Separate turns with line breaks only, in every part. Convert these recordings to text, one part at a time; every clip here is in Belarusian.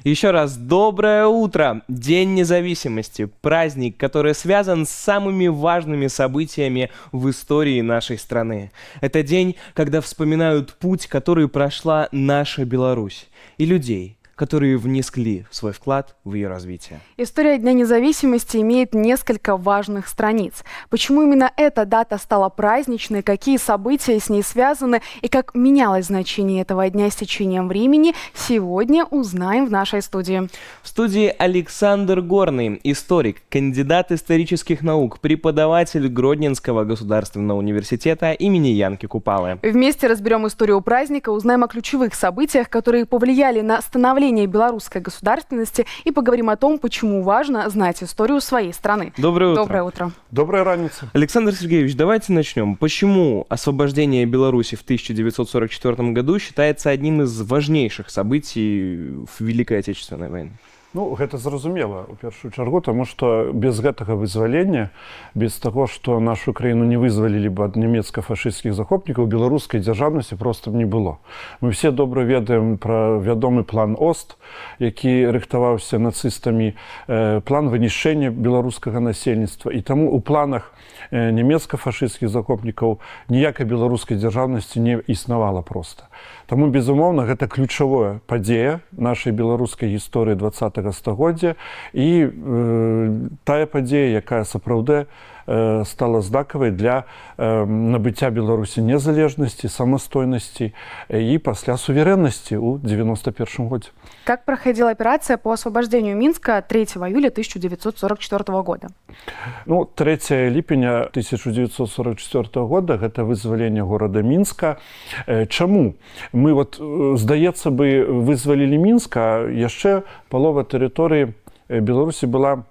Еще раз доброе утро! День независимости, праздник, который связан с самыми важными событиями в истории нашей страны. Это день, когда вспоминают путь, который прошла наша Беларусь, и людей, которые внесли свой вклад в ее развитие.
История Дня независимости имеет несколько важных страниц. Почему именно эта дата стала праздничной, какие события с ней связаны и как менялось значение этого дня с течением времени, сегодня узнаем в нашей студии.
В студии Александр Горный, историк, кандидат исторических наук, преподаватель Гродненского государственного университета имени Янки Купалы.
Вместе разберем историю праздника, узнаем о ключевых событиях, которые повлияли на становление белорусской государственности, и поговорим о том, почему важно знать историю своей страны.
Доброе утро.
Доброе утро.
Добрая раница.
Александр Сергеевич, давайте начнем. Почему освобождение Беларуси в 1944 году считается одним из важнейших событий в Великой Отечественной войне?
Ну, гэта зразумела, у першую чаргу, тому што без гэтага вызвалення, без таго, што нашу краіну не вызвалілі б ад нямецка-фашысцкіх захопнікаў, беларускай дзяржаўнасці проста б не было. Мы все добра ведаем пра вядомы план Ост, які рыхтаваўся нацыстамі, план вынішчэння беларускага насельніцтва. І таму у планах нямецка-фашысцкіх захопнікаў ніякай беларускай дзяржаўнасці не існавала проста. Таму, безумоўна, гэта ключавая падзея нашай беларускай гісторыі 20-го стагоддзя і тая падзея, якая сапраўды стала знакавай для набыцця Беларусі незалежнасці, самастойнасці і пасля суверэннасці ў 91 годзе.
Как проходила операция по освобождению Минска 3 июля 1944 года?
Ну, 3 ліпеня 1944 года – гэта вызваленне горада Мінска. Чаму? Мы, здаецца бы, вызвалілі Мінск, а яшчэ палова тэрыторыі Беларусі была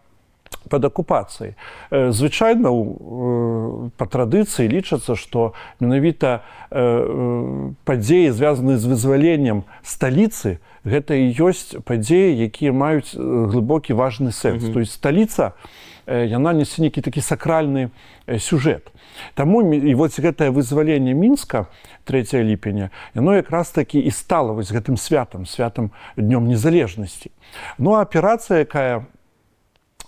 под акупацыяй. Звычайна, па традыцыі лічацца, што менавіта падзеі, звязаныя з вызваленнем сталіцы, гэта і ёсць падзеі, якія маюць глыбокі важны сэнс. То есть сталіца, яна несе нейкі такі сакральны сюжэт. Таму і гэтае вызваленне Мінска 3 ліпеня, яно якраз такі і стала гэтым святам Днём незалежнасці. Ну, а аперацыя, якая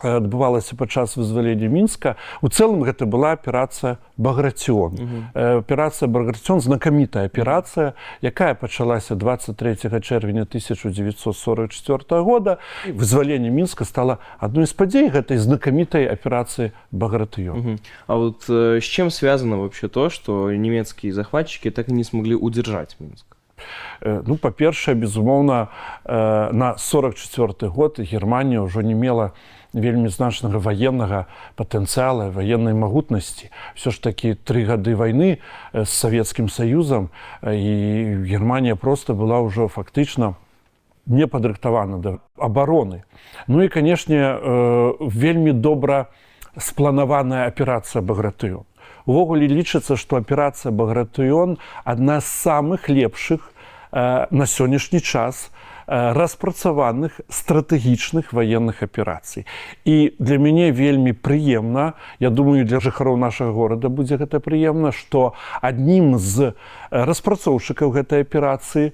адбывалася падчас вызвалення Мінска, у цэлым гэта была аперацыя Багратион. Аперацыя Багратион, знакамітая аперацыя, якая пачалася 23 чэрвеня 1944 года. Вызваленне Мінска стала адной з падзей гэтай знакамітай аперацыі Багратион.
А вот с чем связано вообще то, что немецкие захватчики так и не смогли удержать Минск?
Ну, па-першае, безумоўна, на 44 год Германія ўжо не мела вельмі значнага ваеннага патэнцыяла, ваеннай магутнасці. Всё ж такі 3 гады вайны з Савецкім Саюзам, і Германія проста была ўжо фактычна не падрыхтавана да абароны. Ну і, канешне, вельмі добра спланаваная аперацыя Багратыён. Увогуле лічыцца, што аперацыя Багратыён адна з самых лепшых на сённяшні час распрацаваных стратэгічных ваенных аперацый. І для мяне вельмі прыемна, я думаю, для жыхароў нашага горада будзе гэта прыемна, што аднім з распрацоўшчыкаў гэтай аперацыі,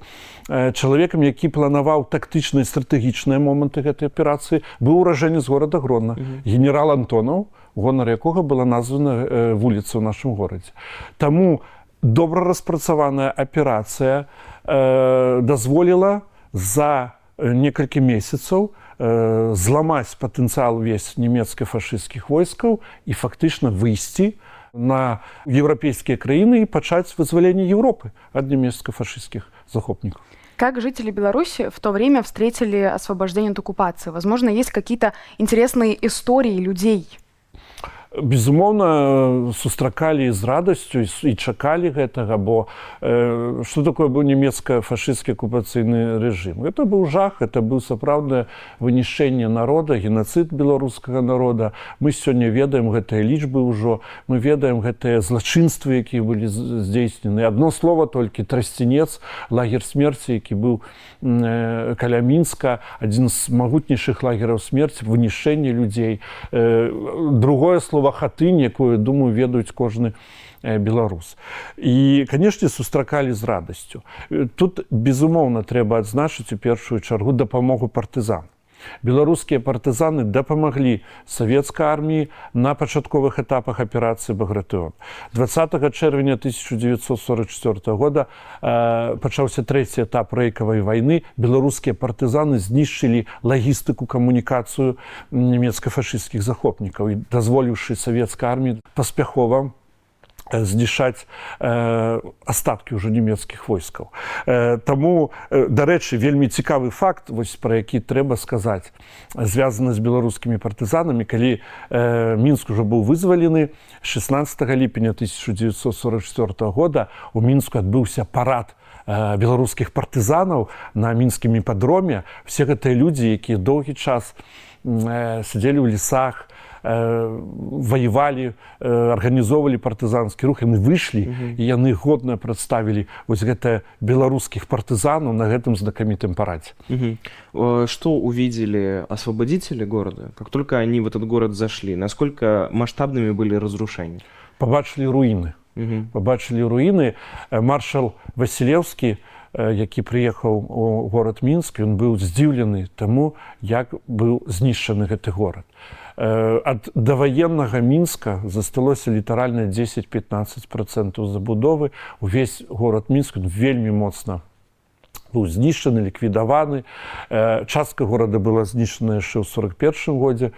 чалавекам, які планаваў тактычныя і стратэгічныя моманты гэтай аперацыі, быў ураджэнец горада Гродна, генерал Антонаў, гонар якога была названа вуліца ў нашым горадзе. Таму добра распрацаваная аперацыя дазволіла за некалькі месяцаў зламаць патэнцыял увесь нямецка-фашысцкіх войскаў і фактычна выйсці на еўрапейскія краіны и пачаць вызваленне Европы от немецко-фашистских захопников.
Как жители Беларуси в то время встретили освобождение от оккупации? Возможно, есть какие-то интересные истории людей?
Безумоўна, сустракалі з радасцю і чакалі гэтага, бо што такое быў нямецка-фашысцкі акупацыйны рэжым? Гэта быў жах, гэта быў сапраўднае вынішчэнне народа, геноцид беларускага народа. Мы сёння ведаем гэтыя лічбы ўжо, мы ведаем гэтыя злачынствы, якія былі здзейснены. Адно слова толькі Трасцінец, лагер смерці, які быў каля Мінска, адзін з магутнейшых лагераў смерці, вынішчэнне людзей. Другое слово слова хатынь, якое, думаю, ведаюць кожны беларус. І, канешне, сустракалі з радасцю. Тут, безумоўна, трэба адзначыць у першую чаргу дапамогу партызан. Беларускія партызаны дапамаглі савецкай арміі на пачатковых этапах аперацыі «Багратыон». 20 чэрвеня 1944 года пачаўся трэці этап рэйкавай вайны. Беларускія партызаны знішчылі лагістыку, камунікацыю нямецка-фашысцкіх захопнікаў і дазволіўшы савецкай арміі паспяхова знішаць астаткі ўжо нямецкіх войскаў. Таму, дарэчы, вельмі цікавы факт, вось пра які трэба сказаць, звязаны з беларускімі партызанамі, калі Мінск ужо быў вызвалены, 16 ліпеня 1944 года у Мінску адбыўся парад беларускіх партызанаў на мінскім іпадроме. Все гэтыя людзі, якія доўгі час сядзелі ў лесах, воевали, организовывали партизанский рух, яны выйшлі, і яны годна прадставілі вось гэта беларускіх партызанаў на гэтым знакомитом параде.
Что увидели освободители города, как только они в этот город зашли? Насколько масштабными были разрушения?
Побачили руины. Побачили руины. Маршал Васілеўскі, які прыехаў у город Мінск, ён быў здзіўлены таму, як быў знішчаны гэты горад. Ад даваеннага Мінска засталося літаральна 10-15% забудовы. Увесь горад Мінск вельмі моцна быў знішчаны, ліквідаваны. Частка горада была знішчана яшчэ ў 41 годзе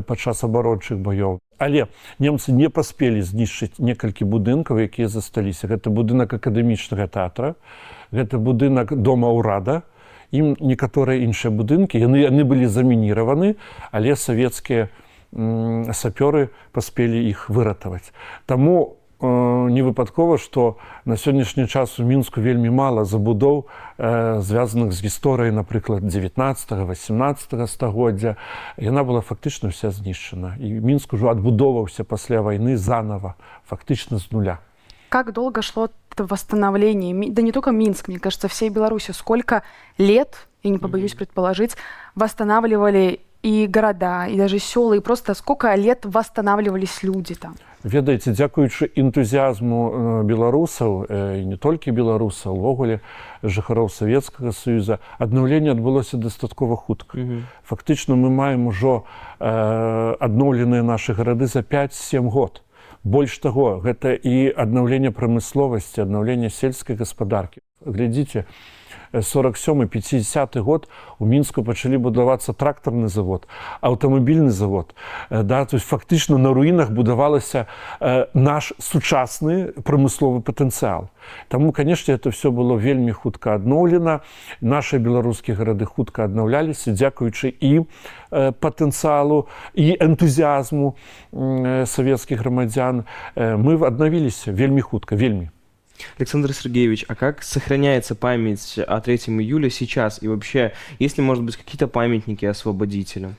падчас абарончых баёў. Але немцы не паспелі знішчыць некалькі будынкаў, якія засталіся. Гэта будынак акадэмічнага тэатра, гэта будынак дома ўрада, і некаторыя іншыя будынкі. Яны былі замініраваны, але савецкія сапёры паспелі іх выратаваць. Таму невыпадкова, што на сённяшні час у Мінску вельмі мала забудоў, звязаных з гісторыяй, напрыклад, 19-18 стагоддзя. Яна была фактычна вся знішчана. І Мінск ужо адбудоўваўся пасля вайны заново, фактычна з нуля.
Как долго шло это восстановление? Да не только Минск, мне кажется, всей Беларуси. Сколько лет, я не побоюсь предположить, восстанавливали и города, и даже села, и просто сколько лет восстанавливались люди там?
Ведаеце, дзякуючы энтузіазму беларусаў, і не толькі беларусаў, увогуле жыхароў Савецкага Саюза, аднаўленне адбылося дастаткова хутка. Фактычна мы маем ужо адноўленыя нашы гарады за 5-7 год. Больш таго, гэта і аднаўленне прамысловасці, аднаўленне сельскай гаспадаркі. Глядзіце, 47-50 год у Мінску пачалі будавацца трактарны завод, аўтамабільны завод. Да, то есть фактычна на руінах будавалася наш сучасны прамысловы патэнцыял. Таму, канешне, это все было вельмі хутка адноўлена. Нашы беларускія гарады хутка аднаўляліся, дзякуючы і патэнцыялу, і энтузіазму савецкіх грамадзян. Мы аднавіліся вельмі хутка, вельмі.
Александр Сергеевич, а как сохраняется память о 3 июля сейчас? И вообще, есть ли, может быть, какие-то памятники освободителям?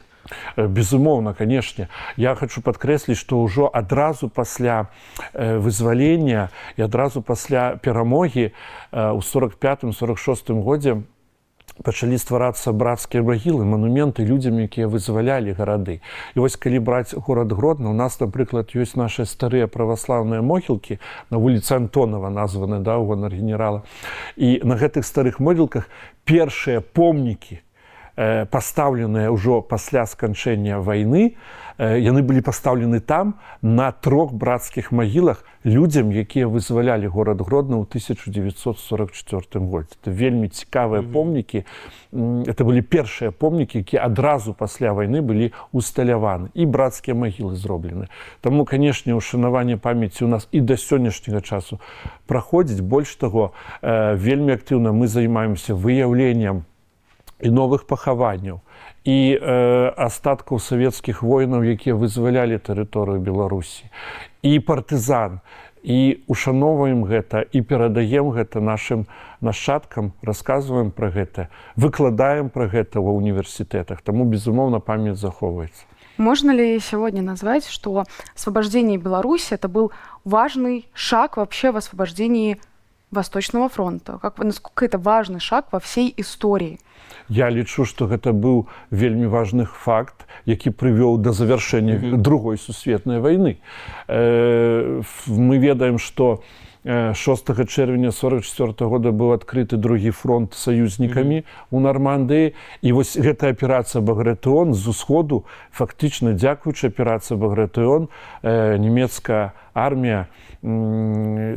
Безумоўна, канешне. Я хочу падкрэсліць, што ўжо адразу пасля вызвалення і адразу пасля перамогі ў 45-46 годзе пачалі стварацца брацкія магілы, манументы людзям, якія вызвалялі гарады. І вось калі браць горад Гродно, у нас, напрыклад, ёсць нашыя старыя праваслаўныя могілкі на вуліцы Антонова, названы, да, ў гонар генерала. І на гэтых старых могілках першыя помнікі, пастаўленыя ўжо пасля сканчэння вайны, яны былі пастаўлены там на 3 брацкіх магілах людзям, якія вызвалялі горад Гродно ў 1944 годзе. Это вельмі цікавыя помнікі. Это былі першыя помнікі, якія адразу пасля вайны былі усталяваны. І брацкія магілы зроблены. Таму, канешне, ушанаванне памяці ў нас і да сённяшняга часу праходзіць. Больш таго, вельмі актыўна мы займаемся выяўленнем і новых пахаванняў, і астаткаў савецкіх воінаў, якія вызвалялі тэрыторыю Беларусі, і партызан. І ушаноўваем гэта, і перадаем гэта нашым нашчадкам, расказваем пра гэта, выкладаем пра гэта ва універсітэтах. Таму, безумоўна, памяць захоўваецца.
Можно ли сегодня назвать, что освобождение Беларуси — это был важный шаг вообще в освобождении Восточного фронта? Насколько это важный шаг во всей истории?
Я лічу, што гэта быў вельмі важны факт, які прывёў да завяршэння другой сусветнай вайны. Мы ведаем, што 6 чэрвеня 1944 года быў адкрыты другі фронт саюзнікамі ў Нармандыі. І вось гэтая аперацыя Багрэтыон з усходу, фактычна дзякуючы аперацыі Багрэтыон, нямецкая армія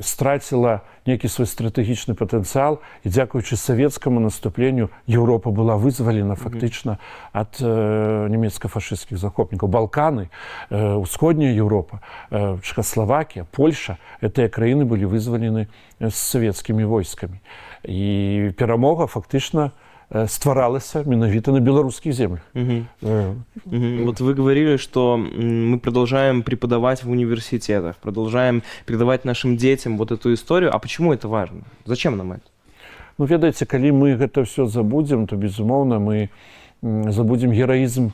страціла нейкі свой стратэгічны патэнцыял, і дзякуючы савецкаму наступленню Еўропа была вызвалена фактычна ад нямецка-фашысцкіх захопнікаў. Балканы, усходняя Еўропа, Чэхаславакія, Польша — гэтыя краіны былі вызвалены з савецкімі войскамі. І перамога фактычна стваралася менавіта на беларускіх землях.
Вот вы говорили, что мы продолжаем преподавать в университетах, продолжаем передавать нашим детям вот эту историю. А почему это важно? Зачем нам это?
Ну, ведаеце, калі мы гэта все забудзем, то, безумоўна, мы забудзем гераізм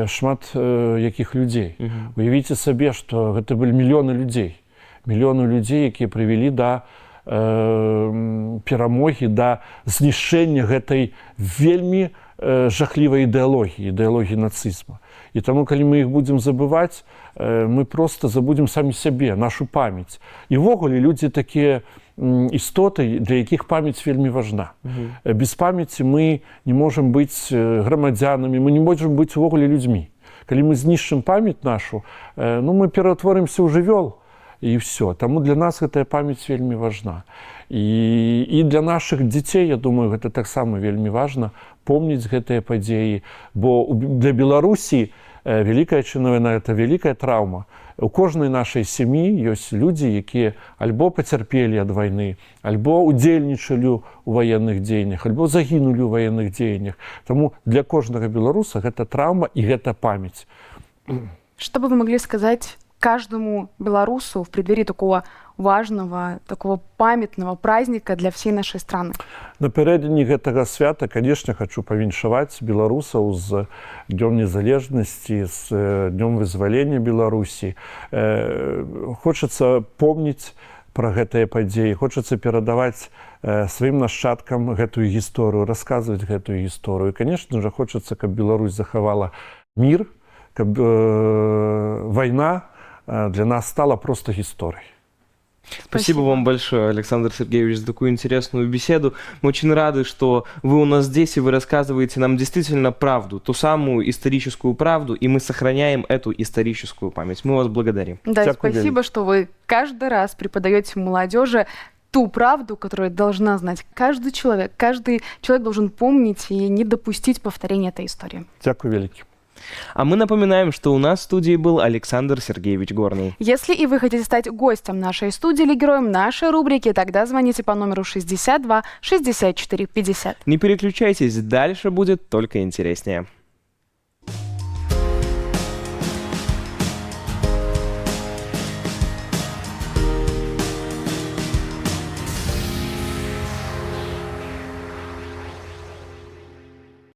шмат якіх людзей. Уявіце сабе, што гэта былі мільёны людзей, якія прывялі да перамогі, да знішчэння гэтай вельмі жахлівай ідэалогіі нацызма. І таму, калі мы іх будзем забываць, мы проста забудзем самі сябе, нашу памяць. І ўвогуле людзі такія істоты, для якіх памяць вельмі важна. Без памяці мы не можам быць грамадзянамі, мы не можам быць увогуле людзьмі. Калі мы знішчым памяць нашу, мы ператворымся ў жывёл. І все. Таму для нас гэтая памяць вельмі важна. І для нашых дзяцей, я думаю, гэта таксама вельмі важна помніць гэтыя падзеі, бо для Беларусі Вялікая Адчайная вайна — гэта вялікая траўма. У кожнай нашай сям'і ёсць людзі, якія альбо пацярпелі ад вайны, альбо удзельнічалі ў ваенных дзеяннях, альбо загінулі ў ваенных дзеяннях. Таму для кожнага беларуса гэта траўма і гэта памяць.
Что бы вы могли сказать каждому белорусу в преддверии такого важного, такого памятного праздника для всей нашей страны?
Напярэдадні гэтага свята, конечно, хочу павіншаваць беларусаў з Днём незалежнасці, з Днём вызвалення Беларусі. Хочацца помніць пра гэтыя падзеі, хочацца перадаваць сваім нашчадкам гэтую гісторыю, расказваць гэтую гісторыю. Конечно же, хочацца, каб Беларусь захавала мір, каб вайна для нас стала просто историей.
Спасибо вам большое, Александр Сергеевич, за такую интересную беседу. Мы очень рады, что вы у нас здесь, и вы рассказываете нам действительно правду, ту самую историческую правду, и мы сохраняем эту историческую память. Мы вас благодарим.
Да, спасибо, что вы каждый раз преподаете молодежи ту правду, которую должна знать каждый человек. Каждый человек должен помнить и не допустить повторения этой истории.
Дякую великий.
А мы напоминаем, что у нас в студии был Александр Сергеевич Горный.
Если и вы хотите стать гостем нашей студии или героем нашей рубрики, тогда звоните по номеру 62 64 50.
Не переключайтесь, дальше будет только интереснее.